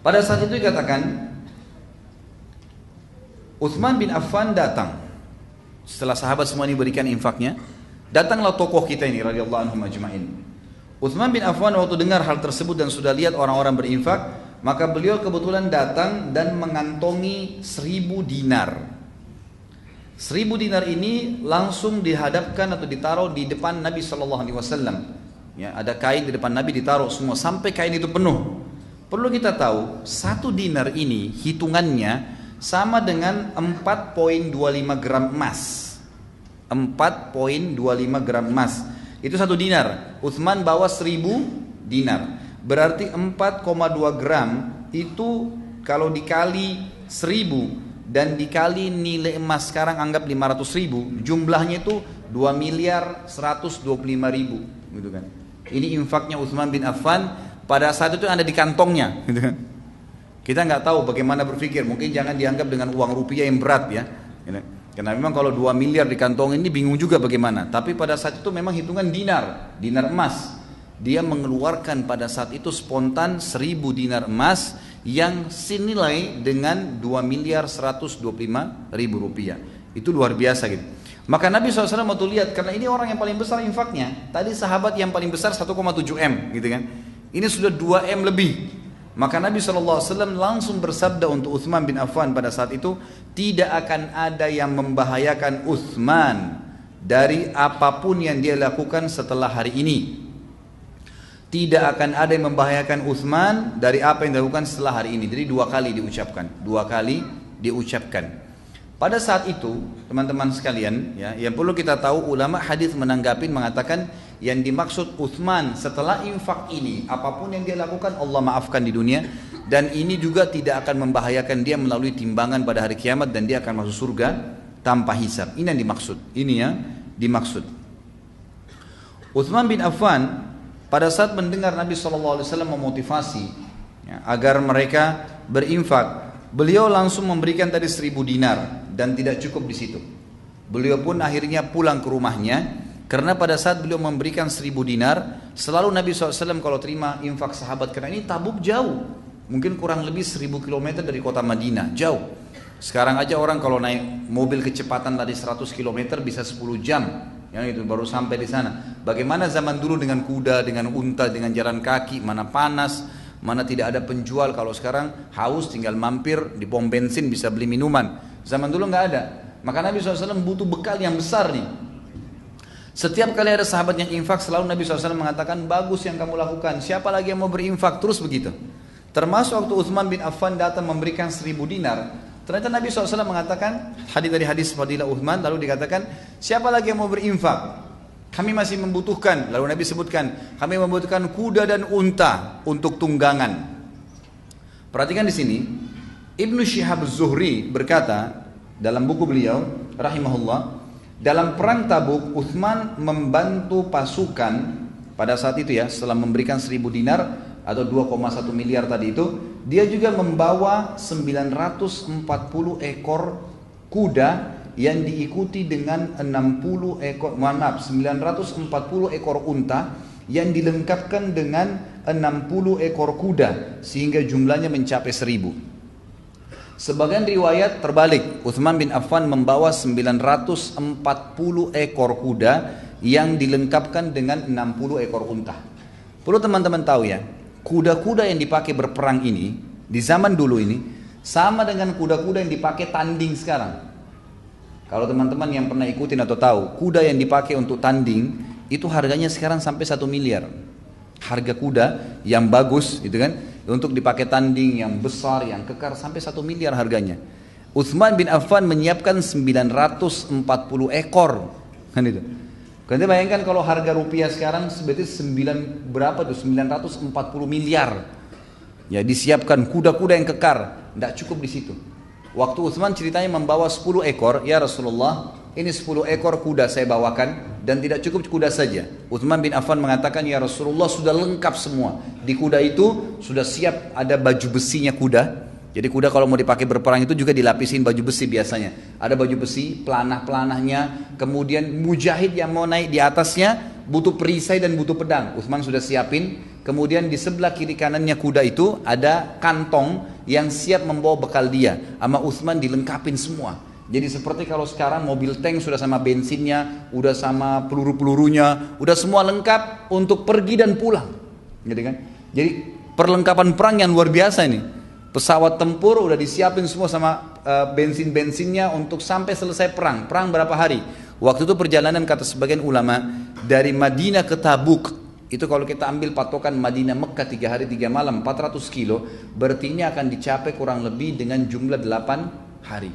Pada saat itu dikatakan Utsman bin Affan datang setelah sahabat semua ini berikan infaknya. Datanglah tokoh kita ini radhiyallahu anhum ajma'in. Utsman bin Affan waktu dengar hal tersebut dan sudah lihat orang-orang berinfak, maka beliau kebetulan datang dan mengantongi 1000 dinar. 1000 dinar ini langsung dihadapkan atau ditaruh di depan Nabi SAW. Ya, ada kain di depan Nabi ditaruh semua sampai kain itu penuh. Perlu kita tahu, 1 dinar ini hitungannya sama dengan 4,25 gram emas. 4,25 gram emas. Itu 1 dinar. Utsman bawa 1000 dinar. Berarti 4,2 gram itu kalau dikali 1000 dan dikali nilai emas sekarang anggap 500.000, jumlahnya itu 2.125.000 gitu kan. Ini infaknya Utsman bin Affan pada saat itu ada di kantongnya gitu kan. Kita nggak tahu bagaimana berpikir, mungkin jangan dianggap dengan uang rupiah yang berat ya. Karena memang kalau 2 miliar di kantong ini bingung juga bagaimana. Tapi pada saat itu memang hitungan dinar emas. Dia mengeluarkan pada saat itu spontan 1000 dinar emas yang senilai dengan 2.125.000 rupiah. Itu luar biasa gitu. Maka Nabi SAW waktu lihat, karena ini orang yang paling besar infaknya. Tadi sahabat yang paling besar 1,7 M gitu kan. Ini sudah 2 M lebih. Maka Nabi SAW langsung bersabda untuk Utsman bin Affan pada saat itu, tidak akan ada yang membahayakan Utsman dari apapun yang dia lakukan setelah hari ini. Tidak akan ada yang membahayakan Utsman dari apa yang dilakukan setelah hari ini. Jadi 2 kali diucapkan, 2 kali diucapkan. Pada saat itu, teman-teman sekalian, ya, yang perlu kita tahu, ulama hadis menanggapi mengatakan yang dimaksud Utsman setelah infak ini, apapun yang dia lakukan Allah maafkan di dunia, dan ini juga tidak akan membahayakan dia melalui timbangan pada hari kiamat dan dia akan masuk surga tanpa hisab. Ini yang dimaksud. Ini yang dimaksud. Utsman bin Affan pada saat mendengar Nabi SAW memotivasi ya, agar mereka berinfak, beliau langsung memberikan tadi 1000 dinar dan tidak cukup di situ. Beliau pun akhirnya pulang ke rumahnya. Karena pada saat beliau memberikan 1000 dinar, selalu Nabi SAW kalau terima infak sahabat, karena ini Tabuk jauh, mungkin kurang lebih 1000 km dari kota Madinah, jauh. Sekarang aja orang kalau naik mobil kecepatan tadi 100 km bisa 10 jam, yang itu baru sampai di sana. Bagaimana zaman dulu dengan kuda, dengan unta, dengan jalan kaki, mana panas, mana tidak ada penjual. Kalau sekarang haus tinggal mampir di pom bensin bisa beli minuman. Zaman dulu nggak ada. Maka Nabi SAW butuh bekal yang besar nih. Setiap kali ada sahabat yang infak, selalu Nabi SAW mengatakan, bagus yang kamu lakukan, siapa lagi yang mau berinfak, terus begitu. Termasuk waktu Utsman bin Affan datang memberikan 1000 dinar, ternyata Nabi SAW mengatakan, dari hadis Fadilah Utsman, lalu dikatakan, siapa lagi yang mau berinfak, kami masih membutuhkan. Lalu Nabi sebutkan, kami membutuhkan kuda dan unta untuk tunggangan. Perhatikan di sini, Ibnu Syihab Az-Zuhri berkata dalam buku beliau rahimahullah, dalam perang Tabuk, Utsman membantu pasukan pada saat itu ya, setelah memberikan 1000 dinar atau 2,1 miliar tadi itu, dia juga membawa 940 ekor kuda yang diikuti dengan 940 ekor unta yang dilengkapkan dengan 60 ekor kuda sehingga jumlahnya mencapai 1000. Sebagian riwayat terbalik, Utsman bin Affan membawa 940 ekor kuda yang dilengkapkan dengan 60 ekor unta. Perlu teman-teman tahu ya, kuda-kuda yang dipakai berperang ini di zaman dulu ini sama dengan kuda-kuda yang dipakai tanding sekarang. Kalau teman-teman yang pernah ikutin atau tahu, kuda yang dipakai untuk tanding itu harganya sekarang sampai 1 miliar. Harga kuda yang bagus gitu kan, untuk dipakai tanding yang besar, yang kekar, sampai 1 miliar harganya. Utsman bin Affan menyiapkan 940 ekor, kan itu. Kalian bayangkan kalau harga rupiah sekarang sebetulnya berapa tuh, 940 miliar. Ya, disiapkan kuda-kuda yang kekar, tidak cukup di situ. Waktu Utsman ceritanya membawa 10 ekor, ya Rasulullah, ini 10 ekor kuda saya bawakan dan tidak cukup kuda saja. Utsman bin Affan mengatakan, ya Rasulullah, sudah lengkap semua. Di kuda itu sudah siap ada baju besinya kuda. Jadi kuda kalau mau dipakai berperang itu juga dilapisin baju besi biasanya. Ada baju besi, pelanah-pelanahnya, kemudian mujahid yang mau naik di atasnya butuh perisai dan butuh pedang. Utsman sudah siapin. kemudian di sebelah kiri kanannya kuda itu ada kantong yang siap membawa bekal dia. Sama Utsman dilengkapin semua. Jadi seperti kalau sekarang mobil tank sudah sama bensinnya, udah sama peluru-pelurunya, udah semua lengkap untuk pergi dan pulang. Gitu kan? Jadi perlengkapan perang yang luar biasa ini. Pesawat tempur udah disiapin semua sama bensin-bensinnya untuk sampai selesai perang. Perang berapa hari? Waktu itu perjalanan kata sebagian ulama dari Madinah ke Tabuk. Itu kalau kita ambil patokan Madinah Mekah 3 hari 3 malam 400 kilo. Berarti ini akan dicapai kurang lebih dengan jumlah 8 hari.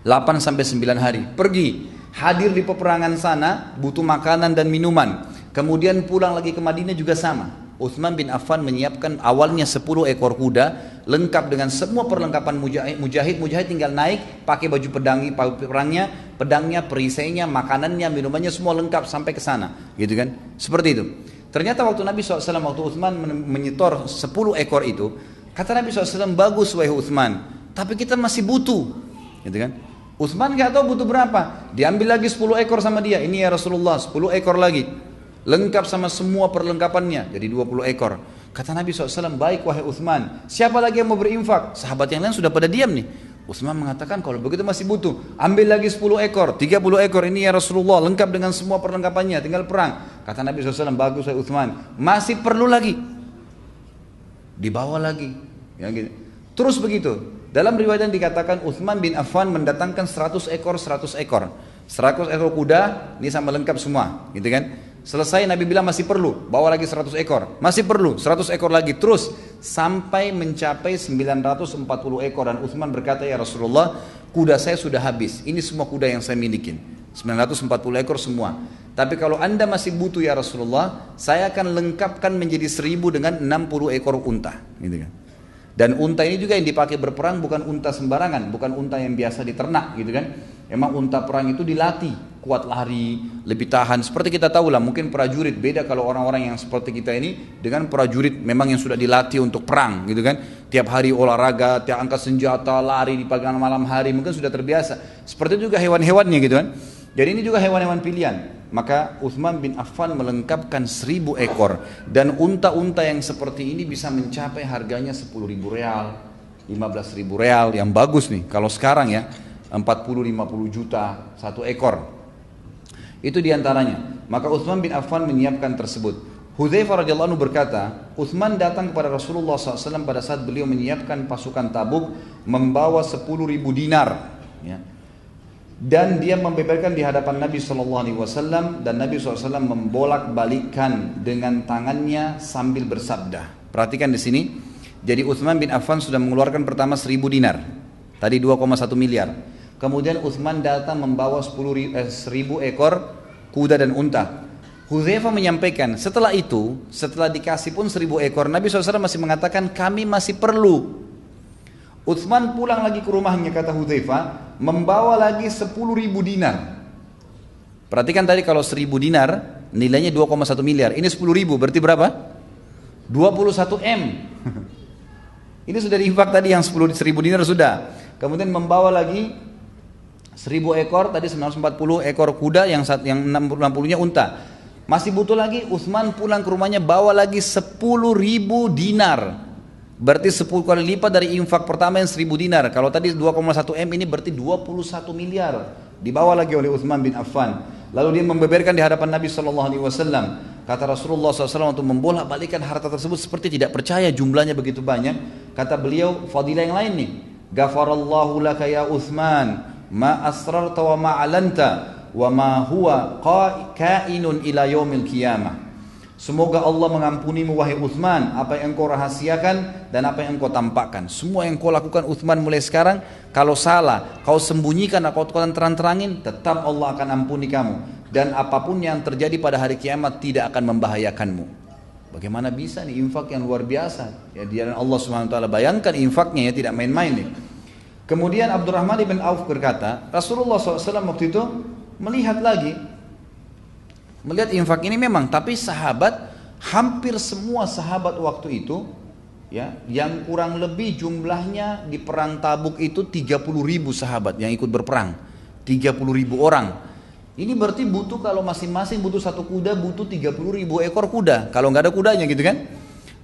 8 sampai 9 hari. Pergi. Hadir di peperangan sana. Butuh makanan dan minuman. Kemudian pulang lagi ke Madinah juga sama. Utsman bin Affan menyiapkan awalnya 10 ekor kuda lengkap dengan semua perlengkapan mujahid tinggal naik pakai baju pedangnya, perisainya, makanannya, minumannya semua lengkap sampai ke sana, gitu kan? Seperti itu. Ternyata waktu Nabi SAW, waktu Utsman menyetor 10 ekor itu, kata Nabi SAW, bagus wahai Utsman, tapi kita masih butuh, gitu kan? Utsman nggak tahu butuh berapa, diambil lagi 10 ekor sama dia, ini ya Rasulullah 10 ekor lagi. Lengkap sama semua perlengkapannya, jadi 20 ekor. Kata Nabi SAW, baik wahai Utsman, siapa lagi yang mau berinfak? Sahabat yang lain sudah pada diam nih. Utsman mengatakan, kalau begitu masih butuh, ambil lagi 10 ekor, 30 ekor, ini ya Rasulullah, lengkap dengan semua perlengkapannya, tinggal perang. Kata Nabi SAW, bagus wahai Utsman, masih perlu lagi. Dibawa lagi. Ya, gitu. Terus begitu. Dalam riwayat yang dikatakan, Utsman bin Affan mendatangkan 100 ekor. 100 ekor kuda, ini sama lengkap semua, gitu kan? Selesai Nabi bilang masih perlu, bawa lagi 100 ekor, masih perlu 100 ekor lagi, terus sampai mencapai 940 ekor. Dan Utsman berkata, ya Rasulullah, kuda saya sudah habis, ini semua kuda yang saya milikin, 940 ekor semua. Tapi kalau anda masih butuh ya Rasulullah, saya akan lengkapkan menjadi 1000 dengan 60 ekor unta, gitu kan. Dan unta ini juga yang dipakai berperang bukan unta sembarangan, bukan unta yang biasa diternak, gitu kan. Emang unta perang itu dilatih, kuat lari, lebih tahan. Seperti kita tahu lah, mungkin prajurit beda kalau orang-orang yang seperti kita ini dengan prajurit memang yang sudah dilatih untuk perang, gitu kan. Tiap hari olahraga, tiap angkat senjata, lari di pagi malam hari, mungkin sudah terbiasa. Seperti juga hewan-hewannya, gitu kan. Jadi ini juga hewan-hewan pilihan. Maka Utsman bin Affan melengkapkan 1000 ekor. Dan unta-unta yang seperti ini bisa mencapai harganya 10.000 real, 15.000 real, yang bagus nih. Kalau sekarang ya 40-50 juta satu ekor. Itu diantaranya. Maka Utsman bin Affan menyiapkan tersebut. Hudzaifah radhiyallahu anhu berkata, Utsman datang kepada Rasulullah SAW pada saat beliau menyiapkan pasukan Tabuk membawa 10.000 dinar, ya. Dan dia membeberkan di hadapan Nabi SAW, dan Nabi SAW membolak-balikkan dengan tangannya sambil bersabda. Perhatikan di sini. Jadi Utsman bin Affan sudah mengeluarkan pertama 1000 dinar. Tadi 2,1 miliar. Kemudian Utsman datang membawa 1000 ekor kuda dan unta. Hudzaifah menyampaikan, setelah itu, setelah dikasih pun 1000 ekor, Nabi SAW masih mengatakan kami masih perlu. Utsman pulang lagi ke rumahnya, kata Hudzaifah, membawa lagi 10.000 dinar. Perhatikan tadi kalau 1000 dinar nilainya 2,1 miliar. Ini 10.000 berarti berapa? 21 M. Ini sudah diinfak tadi yang 10.000 dinar sudah. Kemudian membawa lagi 1000 ekor, tadi 940 ekor kuda, yang 60-nya unta. Masih butuh lagi, Utsman pulang ke rumahnya bawa lagi 10.000 dinar. Berarti 10 kali lipat dari infak pertama yang 1000 dinar. Kalau tadi 2,1 M, ini berarti 21 miliar. Dibawa lagi oleh Utsman bin Affan. Lalu dia membeberkan di hadapan Nabi SAW. Kata Rasulullah SAW untuk membolak-balikan harta tersebut seperti tidak percaya jumlahnya begitu banyak. Kata beliau, fadilah yang lain nih. Ghafarallahu laka ya Utsman, ma asrarta wa ma alanta, wa ma huwa kainun ila yaumil qiyamah. Semoga Allah mengampunimu wahai Utsman, apa yang engkau rahasiakan dan apa yang engkau tampakkan. Semua yang kau lakukan Utsman mulai sekarang, kalau salah kau sembunyikan atau kau terang-terangin, tetap Allah akan ampuni kamu. Dan apapun yang terjadi pada hari kiamat tidak akan membahayakanmu. Bagaimana bisa nih infak yang luar biasa? Ya, di hadapan Allah Subhanahu wa taala, bayangkan infaknya ya, tidak main-main nih. Kemudian Abdurrahman bin Auf berkata, Rasulullah SAW waktu itu melihat infak ini memang, tapi sahabat, hampir semua sahabat waktu itu, ya, yang kurang lebih jumlahnya di perang Tabuk itu 30.000 sahabat yang ikut berperang, 30.000 orang. Ini berarti butuh, kalau masing-masing butuh satu kuda, butuh 30.000 ekor kuda. Kalau nggak ada kudanya gitu kan.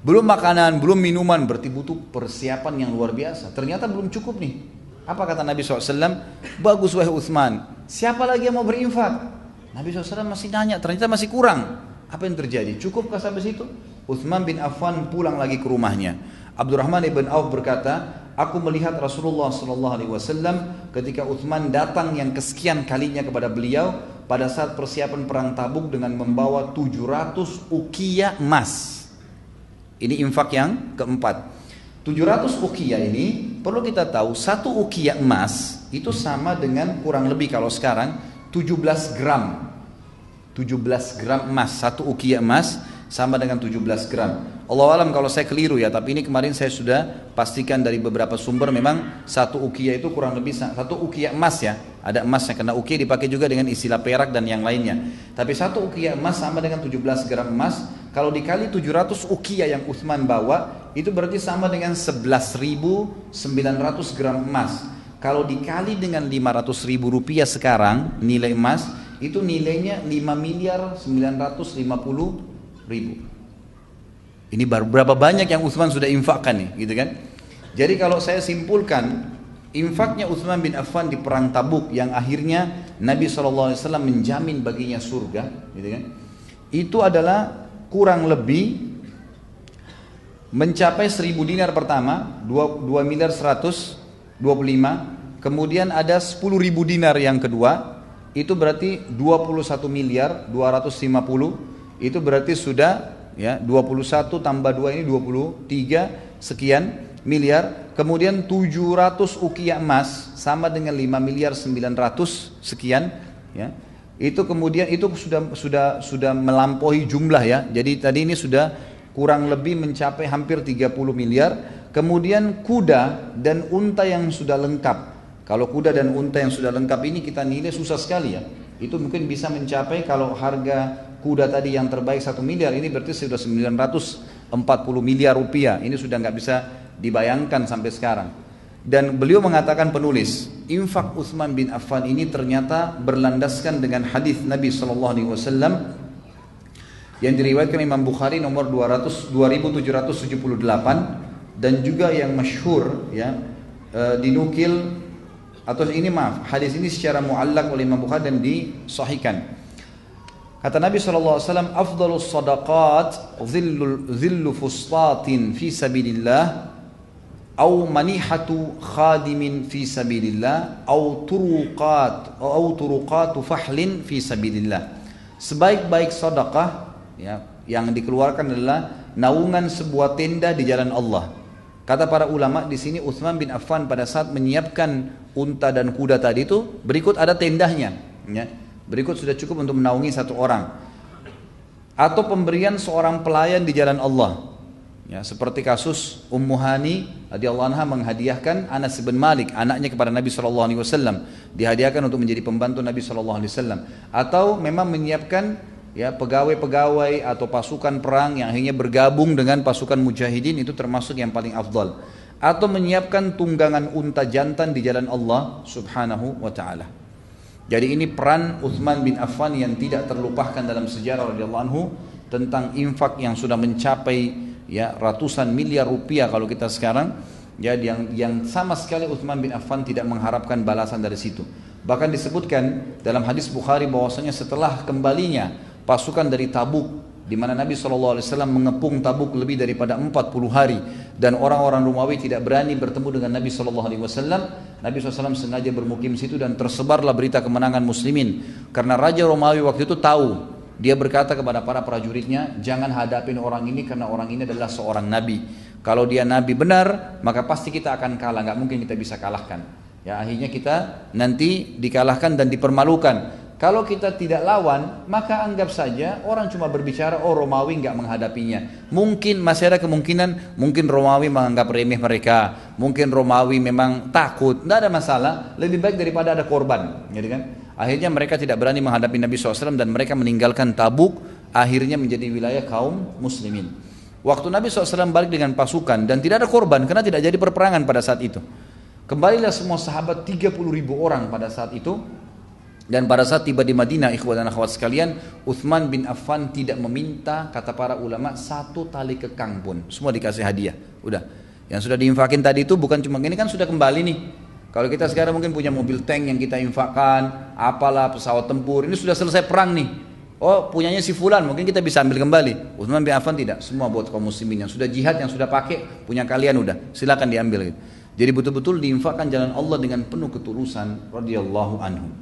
Belum makanan, belum minuman, berarti butuh persiapan yang luar biasa. Ternyata belum cukup nih. Apa kata Nabi SAW? Bagus wahai Utsman, siapa lagi yang mau berinfak? Nabi SAW masih nanya, ternyata masih kurang. Apa yang terjadi? Cukupkah sampai situ? Utsman bin Affan pulang lagi ke rumahnya. Abdurrahman ibn Auf berkata, aku melihat Rasulullah SAW ketika Utsman datang yang kesekian kalinya kepada beliau pada saat persiapan perang Tabuk dengan membawa 700 ukiah emas. Ini infak yang keempat. 700 ukiah ini perlu kita tahu, satu ukiah emas itu sama dengan kurang lebih kalau sekarang 17 gram. 17 gram emas, satu ukiah emas sama dengan 17 gram. Allah alam kalau saya keliru ya, tapi ini kemarin saya sudah pastikan dari beberapa sumber, memang satu ukiah itu kurang lebih satu ukiah emas ya. Ada emasnya, karena ukiah dipakai juga dengan istilah perak dan yang lainnya. Tapi satu ukiah emas sama dengan 17 gram emas. Kalau dikali 700 ukiah yang Utsman bawa, itu berarti sama dengan 11.900 gram emas. Kalau dikali dengan 500.000 rupiah sekarang, nilai emas, itu nilainya 5.950.000. Ini berapa banyak yang Utsman sudah infakkan nih, gitu kan? Jadi kalau saya simpulkan, infaknya Utsman bin Affan di perang Tabuk yang akhirnya Nabi SAW menjamin baginya surga, gitu kan? Itu adalah kurang lebih mencapai 1.000 dinar pertama, 2.125.000.000, kemudian ada 10.000 dinar yang kedua, itu berarti 21.250.000.000, itu berarti sudah ya 21 tambah 2 ini 23 sekian miliar. Kemudian 700 ukiah emas sama dengan 5.900.000.000 sekian ya. Itu kemudian itu sudah melampaui jumlah ya. Jadi tadi ini sudah kurang lebih mencapai hampir 30 miliar. Kemudian kuda dan unta yang sudah lengkap. Kalau kuda dan unta yang sudah lengkap ini kita nilai susah sekali ya. Itu mungkin bisa mencapai, kalau harga kuda tadi yang terbaik 1 miliar, ini berarti sudah 940 miliar rupiah. Ini sudah nggak bisa dibayangkan sampai sekarang. Dan beliau mengatakan, penulis, infak Utsman bin Affan ini ternyata berlandaskan dengan hadis Nabi SAW yang diriwayatkan Imam Bukhari nomor 2778, dan juga yang masyhur ya, dinukil atau ini maaf, hadis ini secara muallak oleh Imam Bukhari dan disahihkan. Kata Nabi SAW, afdalus sadaqat zillu fustatin fi sabilillah, au manihatu khadimin fi sabilillah, au turuqatu fahlin fi sabilillah. Sebaik-baik sedekah ya, yang dikeluarkan adalah naungan sebuah tenda di jalan Allah. Kata para ulama di sini, Utsman bin Affan pada saat menyiapkan unta dan kuda tadi itu, berikut ada tendahnya ya. Berikut sudah cukup untuk menaungi satu orang. Atau pemberian seorang pelayan di jalan Allah ya, seperti kasus Ummu Hani radhiyallahu anha menghadiahkan Anas bin Malik, anaknya, kepada Nabi SAW, dihadiahkan untuk menjadi pembantu Nabi SAW. Atau memang menyiapkan ya pegawai-pegawai atau pasukan perang yang akhirnya bergabung dengan pasukan mujahidin, itu termasuk yang paling afdal. Atau menyiapkan tunggangan unta jantan di jalan Allah Subhanahu wa ta'ala. Jadi ini peran Utsman bin Affan yang tidak terlupakan dalam sejarah radhiyallahu anhu, tentang infak yang sudah mencapai ya ratusan miliar rupiah kalau kita sekarang ya, yang sama sekali Utsman bin Affan tidak mengharapkan balasan dari situ. Bahkan disebutkan dalam hadis Bukhari bahwasanya setelah kembalinya pasukan dari Tabuk, di mana Nabi SAW mengepung Tabuk lebih daripada 40 hari, dan orang-orang Romawi tidak berani bertemu dengan Nabi SAW. Nabi SAW sengaja bermukim situ dan tersebarlah berita kemenangan muslimin. Karena Raja Romawi waktu itu tahu, dia berkata kepada para prajuritnya, jangan hadapin orang ini karena orang ini adalah seorang nabi. Kalau dia nabi benar, maka pasti kita akan kalah, nggak mungkin kita bisa kalahkan. Ya, akhirnya kita nanti dikalahkan dan dipermalukan. Kalau kita tidak lawan, maka anggap saja orang cuma berbicara, oh Romawi nggak menghadapinya. Mungkin masih ada kemungkinan, mungkin Romawi menganggap remeh mereka, mungkin Romawi memang takut, nggak ada masalah, lebih baik daripada ada korban, gitu kan? Akhirnya mereka tidak berani menghadapi Nabi SAW dan mereka meninggalkan Tabuk, akhirnya menjadi wilayah kaum muslimin. Waktu Nabi SAW balik dengan pasukan dan tidak ada korban karena tidak jadi perperangan pada saat itu. Kembalilah semua sahabat 30.000 orang pada saat itu. Dan pada saat tiba di Madinah, ikhwan dan akhwat sekalian, Uthman bin Affan tidak meminta, kata para ulama, satu tali kekang pun. Semua dikasih hadiah. Udah. Yang sudah diinfakin tadi itu bukan cuma ini, kan sudah kembali nih. Kalau kita sekarang mungkin punya mobil tank yang kita infakkan, apalah pesawat tempur, ini sudah selesai perang nih. Oh, punyanya si fulan, mungkin kita bisa ambil kembali. Uthman bin Affan tidak, semua buat kaum muslimin yang sudah jihad, yang sudah pakai, punya kalian udah, silakan diambil. Jadi betul-betul diinfakkan jalan Allah dengan penuh ketulusan radhiyallahu anhu.